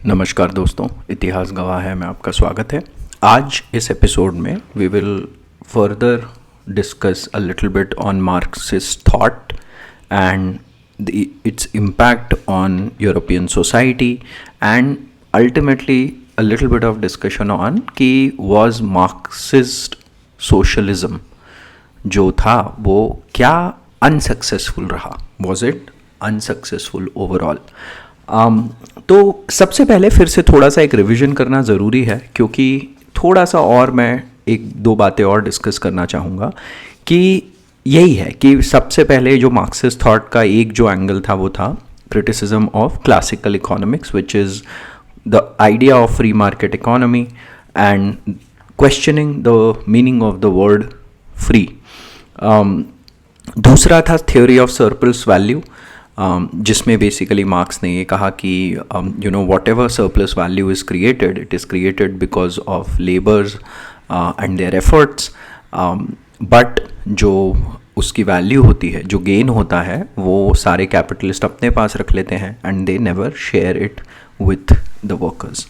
नमस्कार दोस्तों, इतिहास गवाह है में आपका स्वागत है। आज इस एपिसोड में we will further discuss a little bit on Marxist thought and its impact on European society and ultimately a little bit of discussion on कि वाज मार्क्सिस्ट सोशलिज्म जो था वो क्या अनसक्सेसफुल रहा, वॉज इट अनसक्सेसफुल ओवरऑल। तो सबसे पहले फिर से थोड़ा सा एक रिवीजन करना ज़रूरी है, क्योंकि थोड़ा सा और मैं एक दो बातें और डिस्कस करना चाहूँगा कि यही है कि सबसे पहले जो मार्क्सिस्ट थॉट का एक जो एंगल था वो था criticism of classical economics, which is the idea of free market economy and questioning the meaning of the word free. दूसरा था थ्योरी ऑफ सरप्लस वैल्यू, जिसमें बेसिकली मार्क्स ने ये कहा कि what ever surplus value is created, it is created because of labours and their efforts, but जो उसकी value होती है, जो गेन होता है, वो सारे कैपिटलिस्ट अपने पास रख लेते हैं and they never share it with the workers.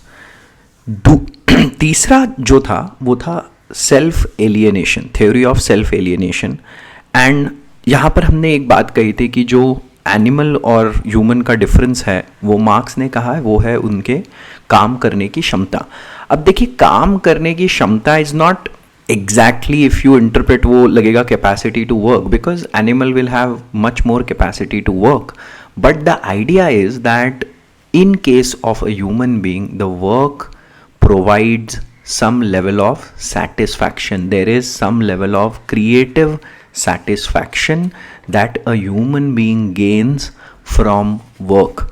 तीसरा जो था वो था self alienation, theory of self alienation. And यहाँ पर हमने एक बात कही थी कि जो एनिमल और ह्यूमन का डिफरेंस है वो मार्क्स ने कहा है वो है उनके काम करने की क्षमता। अब देखिए, काम करने की क्षमता is not exactly, if you interpret वो लगेगा capacity to work, because animal will have much more capacity to work, but the idea is that in case of a human being, the work provides some level of satisfaction. There is some level of creative satisfaction that a human being gains from work.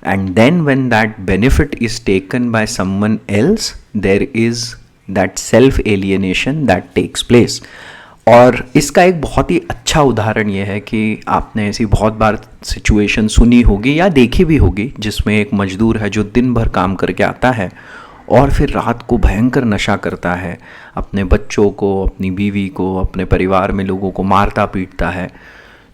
And then when that benefit is taken by someone else, there is that self-alienation that takes place. और इसका एक बहुत ही अच्छा उदाहरण ये है कि आपने ऐसी बहुत बार सिचुएशन सुनी होगी या देखी भी होगी जिसमें एक मजदूर है जो दिन भर काम करके आता है और फिर रात को भयंकर नशा करता है, अपने बच्चों को, अपनी बीवी को, अपने परिवार में लोगों को मारता पीटता है।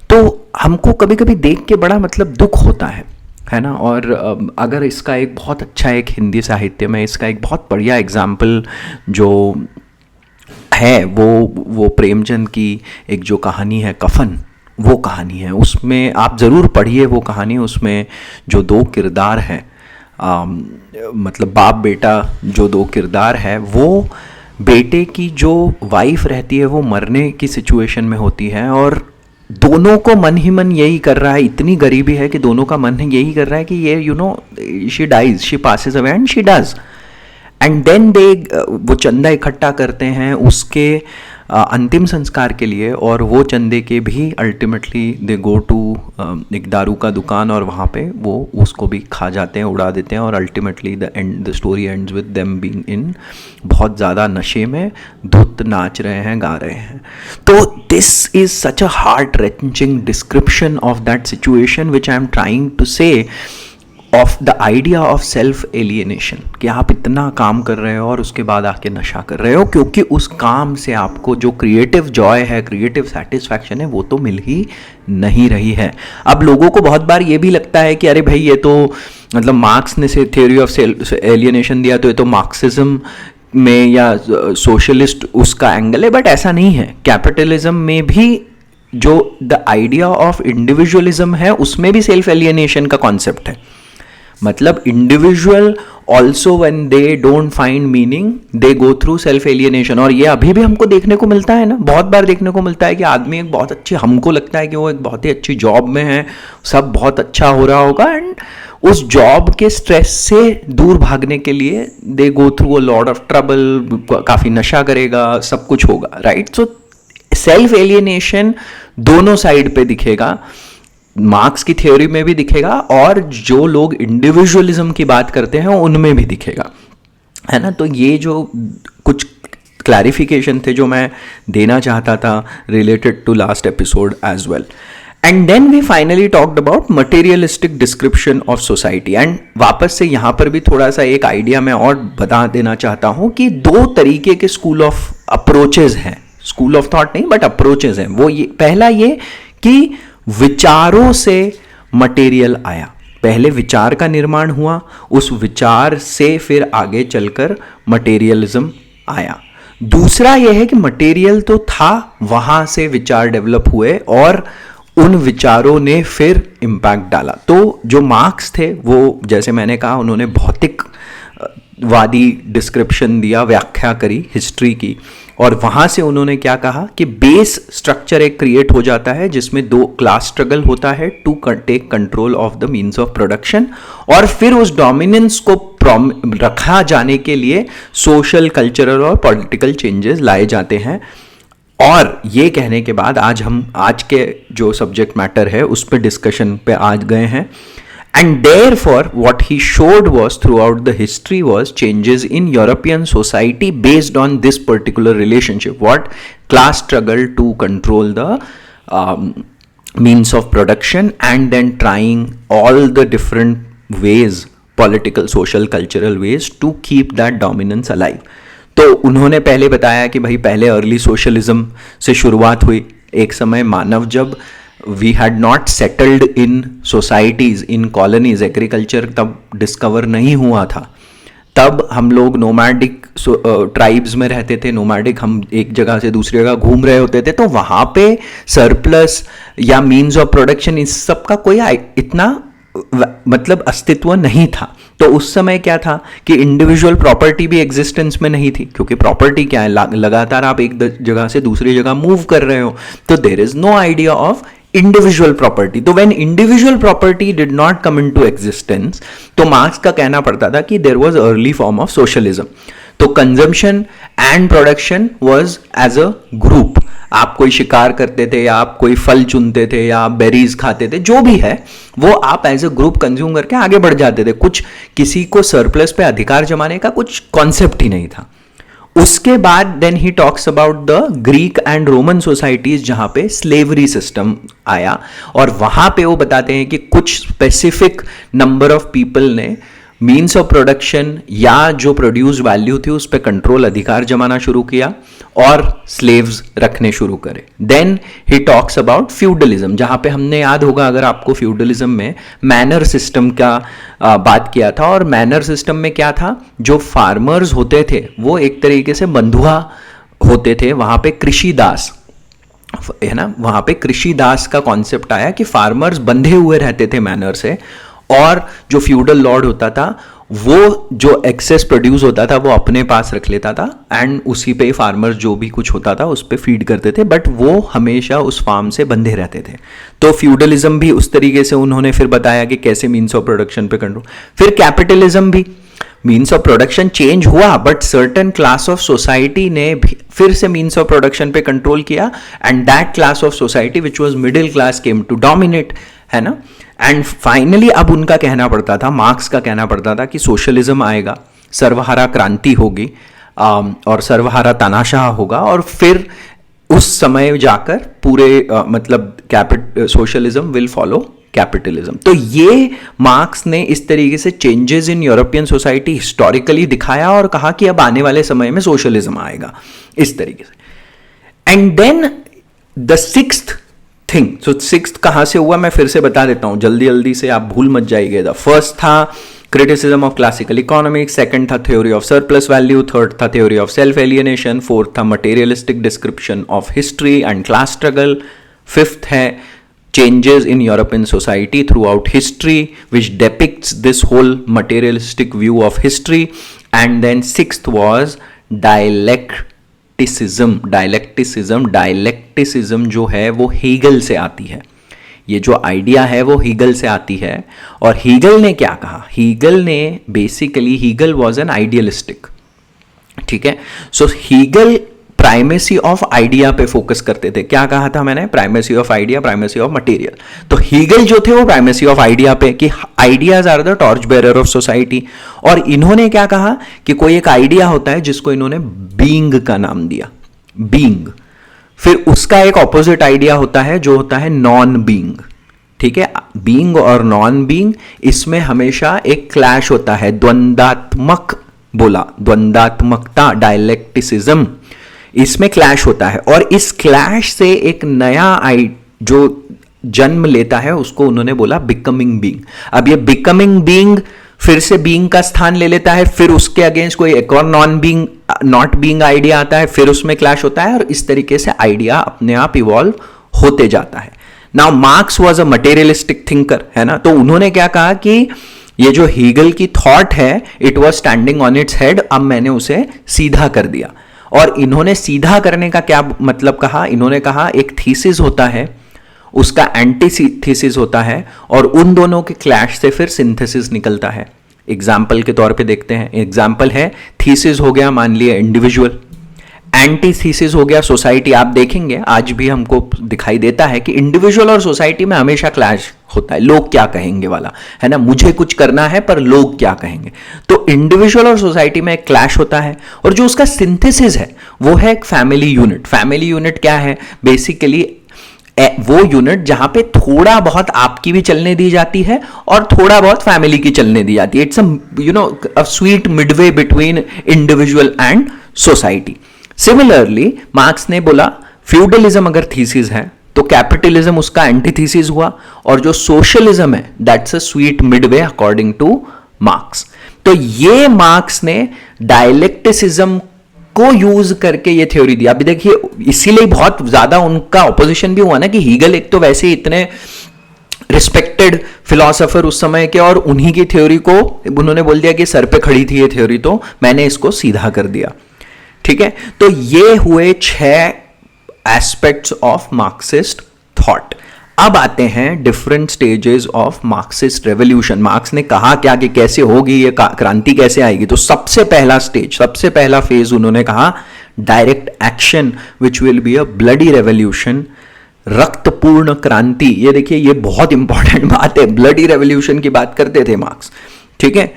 तो हमको कभी कभी देख के बड़ा दुख होता है ना। और अगर इसका एक बहुत अच्छा, एक हिंदी साहित्य में इसका एक बहुत बढ़िया एग्जाम्पल जो है वो प्रेमचंद की एक जो कहानी है कफन, वो कहानी है। उसमें आप ज़रूर पढ़िए वो कहानी। उसमें जो दो किरदार हैं, बाप बेटा जो दो किरदार है, वो बेटे की जो वाइफ रहती है वो मरने की सिचुएशन में होती है और दोनों को मन ही मन यही कर रहा है, इतनी गरीबी है कि दोनों का मन यही कर रहा है कि ये she dies, she passes away and she does. And then वो चंदा इकट्ठा करते हैं उसके अंतिम संस्कार के लिए, और वो चंदे के भी अल्टीमेटली दे गो टू एक दारू का दुकान और वहाँ पे वो उसको भी खा जाते हैं, उड़ा देते हैं, और ultimately the story ends with them being in बहुत ज़्यादा नशे में धुत नाच रहे हैं, गा रहे हैं। तो this is such a heart wrenching description of that situation which I am trying to say of the idea of self alienation, कि आप इतना काम कर रहे हो और उसके बाद आके नशा कर रहे हो, क्योंकि उस काम से आपको जो क्रिएटिव जॉय है, क्रिएटिव सेटिस्फैक्शन है, वो तो मिल ही नहीं रही है। अब लोगों को बहुत बार ये भी लगता है कि अरे भाई ये तो मार्क्स ने से थ्योरी ऑफ सेल्फ एलियनेशन दिया तो ये तो मार्क्सिज्म में या सोशलिस्ट उसका एंगल है, बट ऐसा नहीं है। कैपिटलिज्म में भी जो द आइडिया ऑफ इंडिविजुअलिज्म है उसमें भी सेल्फ एलियनेशन का कॉन्सेप्ट है। Individual also when they don't find meaning they go through self alienation. और ये अभी भी हमको देखने को मिलता है ना, बहुत बार देखने को मिलता है कि आदमी एक बहुत अच्छी, हमको लगता है कि वो एक बहुत ही अच्छी जॉब में है, सब बहुत अच्छा हो रहा होगा, एंड उस जॉब के स्ट्रेस से दूर भागने के लिए they go through a lot of trouble, काफ़ी नशा करेगा, सब कुछ होगा, राइट। सो सेल्फ एलियनेशन दोनों साइड पे दिखेगा, मार्क्स की थ्योरी में भी दिखेगा और जो लोग इंडिविजुअलिज्म की बात करते हैं उनमें भी दिखेगा, है ना। तो ये जो कुछ क्लैरिफिकेशन थे जो मैं देना चाहता था related to last episode as well. And then we finally talked about materialistic description of society. And वापस से यहाँ पर भी थोड़ा सा एक आइडिया मैं और बता देना चाहता हूँ कि दो तरीके के स्कूल ऑफ अप्रोचेज हैं, स्कूल ऑफ थॉट नहीं बट अप्रोचेज हैं। वो ये, पहला ये कि विचारों से मटेरियल आया, पहले विचार का निर्माण हुआ, उस विचार से फिर आगे चलकर मटेरियलिज्म आया। दूसरा यह है कि मटेरियल तो था, वहां से विचार डेवलप हुए और उन विचारों ने फिर इम्पैक्ट डाला। तो जो मार्क्स थे वो, जैसे मैंने कहा, उन्होंने भौतिक वादी डिस्क्रिप्शन दिया, व्याख्या करी हिस्ट्री की, और वहां से उन्होंने क्या कहा कि बेस स्ट्रक्चर एक क्रिएट हो जाता है जिसमें दो क्लास स्ट्रगल होता है to take control of the means of production, और फिर उस डोमिनेंस को रखा जाने के लिए सोशल, कल्चरल और पॉलिटिकल चेंजेस लाए जाते हैं। और ये कहने के बाद आज के जो सब्जेक्ट मैटर है उस पर डिस्कशन पे आज गए हैं। And therefore, what he showed was throughout the history was changes in European society based on this particular relationship. What? Class struggle to control the means of production, and then trying all the different ways, political, social, cultural ways to keep that dominance alive. तो उन्होंने पहले बताया कि भाई पहले early socialism से शुरुआत हुई। एक समय मानव जब we had not settled in societies, in colonies, agriculture तब डिस्कवर नहीं हुआ था, तब हम लोग नोमैडिक ट्राइब्स में रहते थे। नोमैडिक, हम एक जगह से दूसरी जगह घूम रहे होते थे, तो वहाँ पे सरप्लस या मीन्स ऑफ प्रोडक्शन इस सब का कोई इतना मतलब अस्तित्व नहीं था। तो उस समय क्या था कि इंडिविजुअल प्रॉपर्टी भी एग्जिस्टेंस में नहीं थी, क्योंकि प्रॉपर्टी क्या है, लगातार आप एक जगह से दूसरी जगह मूव कर रहे हो, तो there is no idea of individual property. तो when individual property did not come into existence, तो मार्क्स का कहना पड़ता था कि there was early form of socialism. तो consumption and production was as a group. आप कोई शिकार करते थे, या आप कोई फल चुनते थे, या आप बेरीज खाते थे, जो भी है वो आप एज अ ग्रुप कंज्यूम करके आगे बढ़ जाते थे। कुछ किसी को सरप्लस पे अधिकार जमाने का कुछ कॉन्सेप्ट ही नहीं था। उसके बाद then he talks about the Greek and Roman societies, जहां पे स्लेवरी सिस्टम आया, और वहां पे वो बताते हैं कि कुछ स्पेसिफिक नंबर ऑफ पीपल ने मीन्स ऑफ प्रोडक्शन या जो प्रोड्यूस वैल्यू थी उस पर कंट्रोल, अधिकार जमाना शुरू किया और स्लेव्स रखने शुरू करे। Then he talks about feudalism, जहां पे हमने, याद होगा अगर आपको, फ्यूडलिज्म में मैनर सिस्टम का बात किया था। और मैनर सिस्टम में क्या था, जो फार्मर्स होते थे वो एक तरीके से बंधुआ होते थे। वहां पे कृषि दास है ना, वहां पे कृषि दास का कॉन्सेप्ट आया कि फार्मर्स बंधे हुए रहते थे मैनर से, और जो फ्यूडल लॉर्ड होता था वो जो एक्सेस प्रोड्यूस होता था वो अपने पास रख लेता था, एंड उसी पे फार्मर्स जो भी कुछ होता था उस पे फीड करते थे, बट वो हमेशा उस फार्म से बंधे रहते थे। तो फ्यूडलिज्म भी उस तरीके से उन्होंने फिर बताया कि कैसे मीन्स ऑफ प्रोडक्शन पे कंट्रोल। फिर कैपिटलिज्म भी, मीन्स ऑफ प्रोडक्शन चेंज हुआ, but certain class of society ने फिर से मीन्स ऑफ प्रोडक्शन पे कंट्रोल किया, and that class of society which was middle class came to dominate, है ना। एंड फाइनली अब उनका कहना पड़ता था, मार्क्स का कहना पड़ता था कि सोशलिज्म आएगा, सर्वहारा क्रांति होगी, और सर्वहारा तानाशाह होगा, और फिर उस समय जाकर पूरे मतलब सोशलिज्म विल फॉलो कैपिटलिज्म। तो ये मार्क्स ने इस तरीके से changes in European society historically दिखाया और कहा कि अब आने वाले समय में सोशलिज्म आएगा, इस तरीके से। And then the sixth thing, so sixth कहां से हुआ मैं फिर से बता देता हूं, जल्दी जल्दी से, आप भूल मत जाइएगा। फर्स्ट था criticism of classical economics, second था theory of surplus value, third था theory of self alienation, fourth था materialistic description of history and class struggle, fifth है changes in European society throughout history which depicts this whole materialistic view of history, and then sixth was dialecticism जो है वो Hegel से आती है। ये जो आइडिया है वो हीगल से आती है, और हीगल ने क्या कहा, हीगल ने basically, Hegel was an idealistic, ठीक है। So Hegel primacy of idea पे फोकस करते थे। क्या कहा था मैंने, primacy of idea, primacy of material. तो हीगल जो थे वो प्राइमेसी ऑफ आइडिया पे, कि ideas are the torch bearer of society. और इन्होंने क्या कहा कि कोई एक आइडिया होता है जिसको इन्होंने बीइंग का नाम दिया, बीइंग। फिर उसका एक ऑपोजिट आइडिया होता है जो होता है नॉन बीइंग, ठीक है। बीइंग और नॉन बीइंग, इसमें हमेशा एक क्लैश होता है, द्वंद्वात्मक बोला, द्वंद्वात्मकता, डायलेक्टिसिज्म, इसमें क्लैश होता है। और इस क्लैश से एक नया जो जन्म लेता है उसको उन्होंने बोला बिकमिंग बीइंग। अब ये बिकमिंग बीइंग फिर से बीइंग का स्थान ले लेता है, फिर उसके अगेंस्ट कोई एक और नॉट बीइंग आइडिया आता है, फिर उसमें क्लैश होता है, और इस तरीके से आइडिया अपने आप इवॉल्व होते जाता है। Now marks was a materialistic thinker, है ना, तो उन्होंने क्या कहा कि ये जो हीगल की थॉट है it was standing on its head, अब मैंने उसे सीधा कर दिया। और इन्होंने सीधा करने का क्या मतलब कहा, इन्होंने कहा एक थीसिस होता है, उसका एंटी थीसिस होता है, और उन दोनों के क्लैश से फिर सिंथेसिस निकलता है। एग्जाम्पल के तौर पे देखते हैं, एग्जाम्पल है थीसिस हो गया मान लिया इंडिविजुअल, एंटी थीसिस हो गया सोसाइटी। आप देखेंगे आज भी हमको दिखाई देता है कि इंडिविजुअल और सोसाइटी में हमेशा क्लैश होता है, लोग क्या कहेंगे वाला, है ना, मुझे कुछ करना है पर लोग क्या कहेंगे। तो इंडिविजुअल और सोसाइटी में एक क्लैश होता है, और जो उसका सिंथेसिस है वो है एक फैमिली यूनिट। फैमिली यूनिट क्या है, बेसिकली वो यूनिट जहां पे थोड़ा बहुत आपकी भी चलने दी जाती है और थोड़ा बहुत फैमिली की चलने दी जाती है। It's a sweet Midway between individual and society. Similarly marks ने बोला फ्यूडलिज्म अगर थीसिस है तो कैपिटलिज्म उसका एंटीथीसिस हुआ, और जो सोशलिज्म है that's a sweet Midway according two marks. तो ये मार्क्स ने डायलेक्टिसिज्म को यूज करके ये थ्योरी दी। अभी देखिए इसीलिए बहुत ज्यादा उनका ऑपोजिशन भी हुआ ना, कि हीगल एक तो वैसे इतने रिस्पेक्टेड फिलोसोफर उस समय के, और उन्हीं की थ्योरी को उन्होंने बोल दिया कि सर पे खड़ी थी ये थ्योरी, तो मैंने इसको सीधा कर दिया। ठीक है, तो ये हुए 6 एस्पेक्ट्स ऑफ मार्क्सिस्ट थॉट। अब आते हैं different stages of Marxist revolution. Marks ने कहा क्या कि कैसे होगी ये क्रांति, कैसे आएगी। तो सबसे पहला स्टेज, सबसे पहला फेज उन्होंने कहा direct action which will be a bloody revolution, रक्तपूर्ण क्रांति। ये देखिए ये बहुत इंपॉर्टेंट बात है, ब्लडी रेवोल्यूशन की बात करते थे मार्क्स। ठीक है,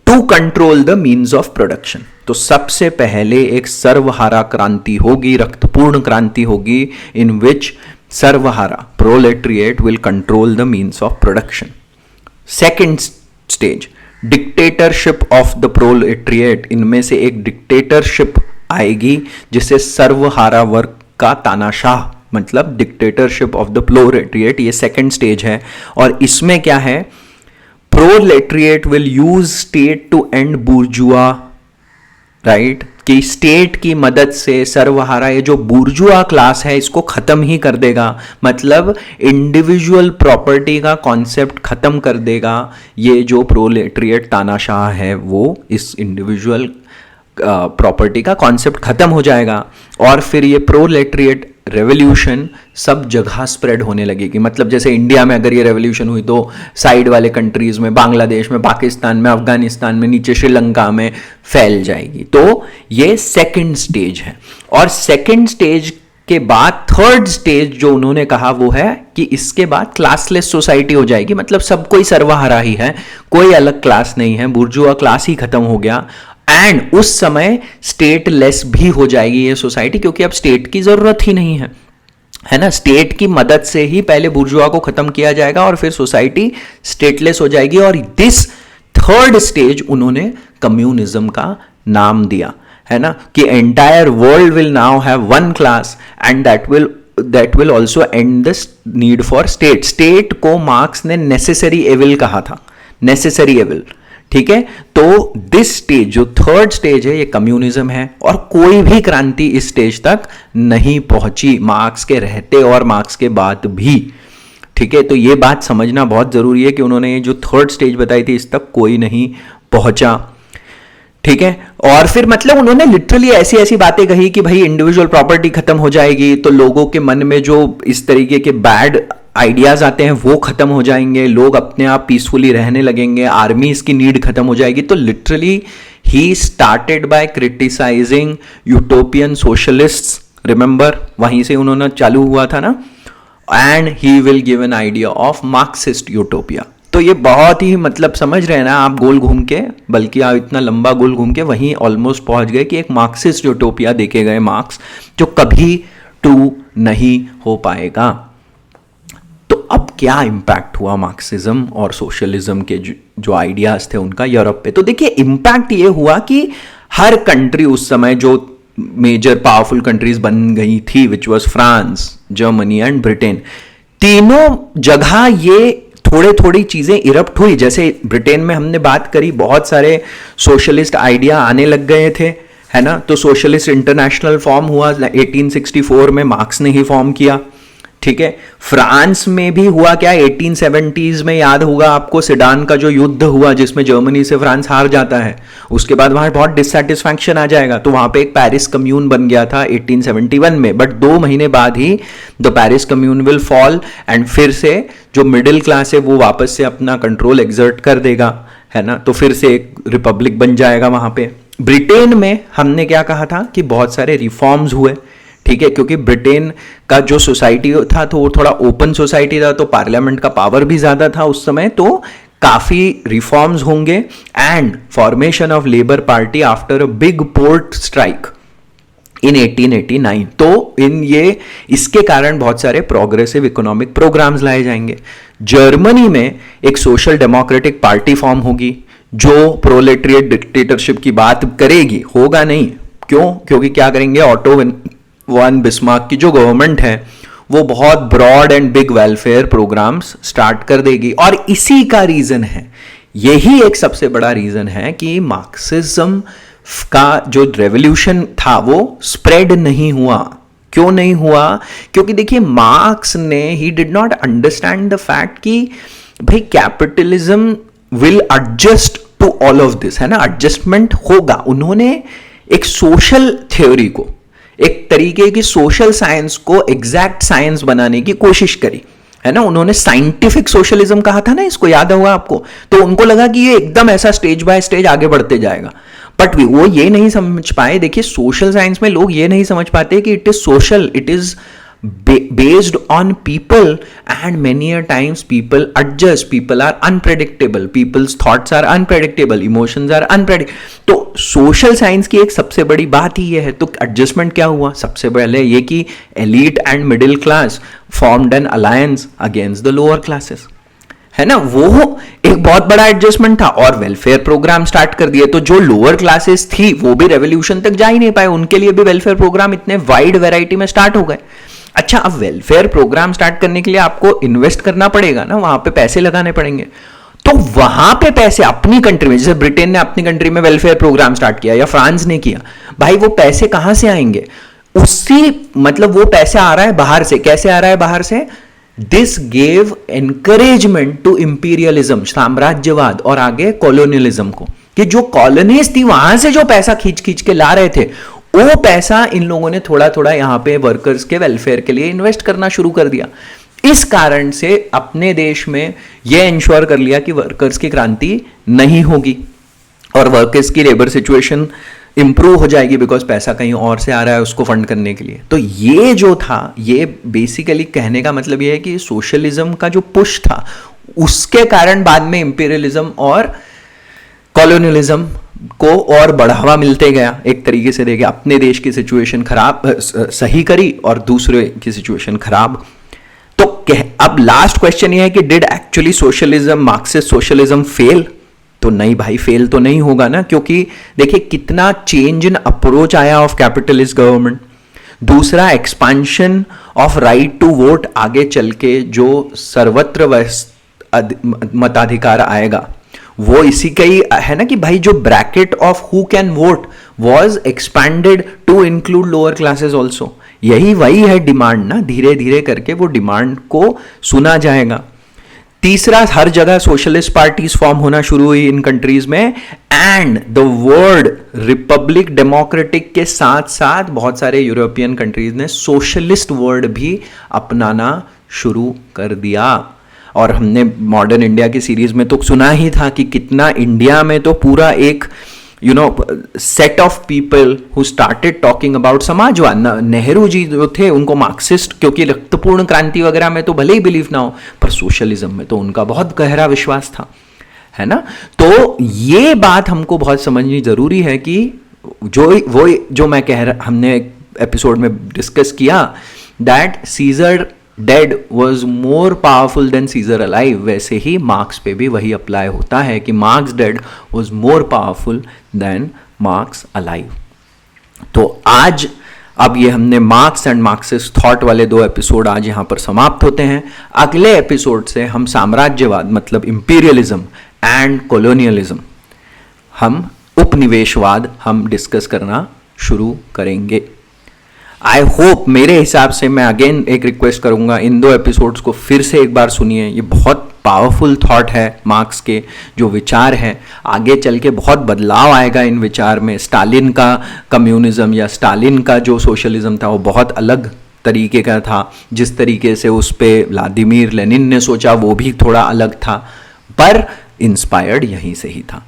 to control the means of production. तो सबसे पहले एक सर्वहारा क्रांति होगी, रक्तपूर्ण क्रांति होगी, इन विच सर्वहारा proletariat will control the means of production. Second stage dictatorship of the proletariat. इनमें से एक डिक्टेटरशिप आएगी जिसे सर्वहारा वर्ग का तानाशाह, मतलब डिक्टेटरशिप ऑफ द प्रोलेटरिएट, ये सेकेंड स्टेज है। और इसमें क्या है, proletariat will use state to end bourgeois, right, कि स्टेट की मदद से सर्वहारा ये जो बुर्जुआ क्लास है इसको खत्म ही कर देगा, मतलब इंडिविजुअल प्रॉपर्टी का कॉन्सेप्ट खत्म कर देगा। ये जो प्रोलेटरिएट तानाशाह है वो इस इंडिविजुअल प्रॉपर्टी का कॉन्सेप्ट खत्म हो जाएगा, और फिर ये प्रोलेटरिएट रेवोल्यूशन सब जगह स्प्रेड होने लगेगी। मतलब जैसे इंडिया में अगर ये रेवोल्यूशन हुई तो साइड वाले कंट्रीज में, बांग्लादेश में, पाकिस्तान में, अफगानिस्तान में, नीचे श्रीलंका में फैल जाएगी। तो ये सेकंड स्टेज है। और सेकंड स्टेज के बाद थर्ड स्टेज जो उन्होंने कहा वो है कि इसके बाद क्लासलेस सोसाइटी हो जाएगी, मतलब सब कोई सर्वहारा ही है, कोई अलग क्लास नहीं है, बुर्जुआ क्लास ही खत्म हो गया। एंड उस समय स्टेटलेस भी हो जाएगी ये सोसाइटी, क्योंकि अब स्टेट की जरूरत ही नहीं है ना, स्टेट की मदद से ही पहले बुर्जुआ को खत्म किया जाएगा और फिर सोसाइटी स्टेटलेस हो जाएगी। और दिस थर्ड स्टेज उन्होंने कम्युनिज्म का नाम दिया, है ना, कि entire world will now have one class and that will also and the need for state. State को मार्क्स ने नेसेसरी एविल कहा था, नेसेसरी एविल। ठीक है, तो दिस स्टेज जो थर्ड स्टेज है ये कम्युनिज्म है, और कोई भी क्रांति इस स्टेज तक नहीं पहुंची मार्क्स के रहते और मार्क्स के बाद भी। ठीक है, तो ये बात समझना बहुत जरूरी है कि उन्होंने ये जो थर्ड स्टेज बताई थी इस तक कोई नहीं पहुंचा। ठीक है, और फिर मतलब उन्होंने लिटरली ऐसी ऐसी बातें कही कि भाई इंडिविजुअल प्रॉपर्टी खत्म हो जाएगी तो लोगों के मन में जो इस तरीके के बैड आइडियाज आते हैं वो खत्म हो जाएंगे, लोग अपने आप पीसफुली रहने लगेंगे, आर्मीज की नीड खत्म हो जाएगी। तो literally he started by criticising utopian socialists, remember वहीं से उन्होंने चालू हुआ था ना, and he will give an idea of Marxist utopia. तो ये बहुत ही मतलब समझ रहे हैं ना आप गोल घूम के, बल्कि आप इतना लंबा गोल घूम के वहीं ऑलमोस्ट पहुंच गए कि एक मार्क्सिस्ट यूटोपिया देखे गए मार्क्स, जो कभी ट्रू नहीं हो पाएगा। तो अब क्या इंपैक्ट हुआ मार्क्सिज्म और सोशलिज्म के जो आइडियाज थे उनका यूरोप पे। तो देखिए इंपैक्ट ये हुआ कि हर कंट्री उस समय जो मेजर पावरफुल कंट्रीज बन गई थी which was France, Germany and Britain, तीनों जगह ये थोड़े थोड़ी चीजें इरप्ट हुई। जैसे ब्रिटेन में हमने बात करी, बहुत सारे सोशलिस्ट आइडिया आने लग गए थे, है ना। तो सोशलिस्ट इंटरनेशनल फॉर्म हुआ 1864 में, मार्क्स ने ही फॉर्म किया, ठीक है। फ्रांस में भी हुआ क्या, 1870s में, याद होगा आपको, सिडान का जो युद्ध हुआ जिसमें जर्मनी से फ्रांस हार जाता है, उसके बाद वहां बहुत डिससेटिस्फैक्शन आ जाएगा, तो वहां पे एक पेरिस कम्यून बन गया था 1871 में। बट 2 महीने बाद ही the Paris Commune will fall and फिर से जो मिडिल क्लास है वो वापस से अपना कंट्रोल एग्जर्ट कर देगा, है ना। तो फिर से एक रिपब्लिक बन जाएगा वहां पे। ब्रिटेन में हमने क्या कहा था कि बहुत सारे रिफॉर्म्स हुए, ठीक है, क्योंकि ब्रिटेन का जो सोसाइटी था तो वो थोड़ा ओपन सोसाइटी था, तो पार्लियामेंट का पावर भी ज्यादा था उस समय, तो काफी रिफॉर्म्स होंगे। And formation of labour party after a big port strike in 1889। तो इसके कारण बहुत सारे प्रोग्रेसिव इकोनॉमिक प्रोग्राम्स लाए जाएंगे। जर्मनी में एक सोशल डेमोक्रेटिक पार्टी फॉर्म होगी जो प्रोलेटरिएट डिक्टेटरशिप की बात करेगी, होगा नहीं, क्यों, क्योंकि क्या करेंगे, ऑटो वन बिस्मार्क की जो गवर्नमेंट है वो बहुत broad and big welfare programs start कर देगी। और इसी का रीजन है, यही एक सबसे बड़ा रीजन है कि मार्क्सिज्म का जो रेवोल्यूशन था वो स्प्रेड नहीं हुआ। क्यों नहीं हुआ, क्योंकि देखिए मार्क्स ने he did not understand the fact कि भाई capitalism will adjust to all of this, है ना, एडजस्टमेंट होगा। उन्होंने एक सोशल थ्योरी को, एक तरीके की सोशल साइंस को एग्जैक्ट साइंस बनाने की कोशिश करी, है ना। उन्होंने साइंटिफिक सोशलिज्म कहा था ना, इसको याद होगा आपको। तो उनको लगा कि ये एकदम ऐसा स्टेज बाय स्टेज आगे बढ़ते जाएगा, बट वो ये नहीं समझ पाए। देखिए सोशल साइंस में लोग ये नहीं समझ पाते कि it is social, it is based on people, and many a times people adjust, people are unpredictable, people's thoughts are unpredictable, emotions are unpredictable। तो सोशल साइंस की एक सबसे बड़ी बात ही ये है। तो एडजस्टमेंट क्या हुआ, सबसे पहले ये कि elite and middle class formed an alliance against the lower classes, है ना, वो एक बहुत बड़ा एडजस्टमेंट था। और वेलफेयर प्रोग्राम स्टार्ट कर दिए, तो जो लोअर क्लासेस थी वो भी रेवोल्यूशन तक जा ही नहीं पाए, उनके लिए भी वेलफेयर प्रोग्राम इतने वाइड वैरायटी में स्टार्ट हो गए। अच्छा, अब वेलफेयर प्रोग्राम स्टार्ट करने के लिए आपको इन्वेस्ट करना पड़ेगा ना, वहां पे पैसे लगाने पड़ेंगे। तो वहां पे पैसे अपनी कंट्री में, जैसे ब्रिटेन ने अपनी कंट्री में वेलफेयर प्रोग्राम स्टार्ट किया या फ्रांस ने किया, भाई वो पैसे कहां से आएंगे, मतलब वो पैसा आ रहा है बाहर से। कैसे आ रहा है बाहर से, this gave encouragement to imperialism, साम्राज्यवाद, और आगे कॉलोनियलिज्म को, कि जो कॉलोनीज थी वहां से जो पैसा खींच खींच के ला रहे थे, वो पैसा इन लोगों ने थोड़ा थोड़ा यहां पे वर्कर्स के वेलफेयर के लिए इन्वेस्ट करना शुरू कर दिया। इस कारण से अपने देश में यह इंश्योर कर लिया कि वर्कर्स की क्रांति नहीं होगी और वर्कर्स की लेबर सिचुएशन इंप्रूव हो जाएगी, बिकॉज पैसा कहीं और से आ रहा है उसको फंड करने के लिए। तो ये जो था, ये बेसिकली कहने का मतलब ये है कि सोशलिज्म का जो पुश था उसके कारण बाद में इंपीरियलिज्म और कॉलोनियलिज्म को और बढ़ावा मिलते गया। एक तरीके से देखिए, अपने देश की सिचुएशन खराब सही करी और दूसरे की सिचुएशन खराब। तो अब लास्ट क्वेश्चन ये है कि did actually socialism, Marxist socialism fail? तो नहीं भाई, फेल तो नहीं होगा ना, क्योंकि देखिए कितना चेंज इन अप्रोच आया ऑफ कैपिटलिस्ट गवर्नमेंट। दूसरा, expansion of right to vote, आगे चल के जो सर्वत्र मताधिकार आएगा वो इसी का ही है ना, कि भाई जो bracket of who can vote was expanded to include lower classes also. यही वही है डिमांड ना, धीरे धीरे करके वो डिमांड को सुना जाएगा। तीसरा, हर जगह सोशलिस्ट पार्टीज फॉर्म होना शुरू हुई इन कंट्रीज में, and the word Republic democratic के साथ साथ बहुत सारे यूरोपियन कंट्रीज ने सोशलिस्ट वर्ड भी अपनाना शुरू कर दिया। और हमने मॉडर्न इंडिया की सीरीज में तो सुना ही था कि कितना इंडिया में तो पूरा एक set of people who started talking about समाजवाद। नेहरू जी जो थे उनको मार्क्सिस्ट, क्योंकि रक्तपूर्ण क्रांति वगैरह में तो भले ही बिलीव ना हो, पर सोशलिज्म में तो उनका बहुत गहरा विश्वास था, है ना। तो ये बात हमको बहुत समझनी जरूरी है कि जो मैं कह रहा, हमने एपिसोड में डिस्कस किया, that Caesar dead was more powerful than Caesar alive, वैसे ही मार्क्स पे भी वही अप्लाई होता है कि marks dead was more powerful than marks alive. तो आज अब ये हमने मार्क्स एंड मार्क्सिस्ट थॉट वाले 2 एपिसोड आज यहाँ पर समाप्त होते हैं। अगले एपिसोड से हम साम्राज्यवाद मतलब इंपीरियलिज्म एंड कॉलोनियलिज्म, हम उपनिवेशवाद हम डिस्कस करना शुरू करेंगे। आई होप, मेरे हिसाब से मैं अगेन एक रिक्वेस्ट करूंगा, इन 2 एपिसोड्स को फिर से एक बार सुनिए। ये बहुत पावरफुल थॉट है, मार्क्स के जो विचार हैं, आगे चल के बहुत बदलाव आएगा इन विचार में। स्टालिन का कम्युनिज्म या स्टालिन का जो सोशलिज्म था वो बहुत अलग तरीके का था, जिस तरीके से उस पर व्लादिमीर लेनिन ने सोचा वो भी थोड़ा अलग था, पर इंस्पायर्ड यहीं से ही था।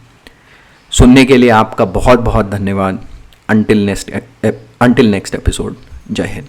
सुनने के लिए आपका बहुत बहुत धन्यवाद। अंटिल नेक्स्ट एपिसोड, जय हिंद।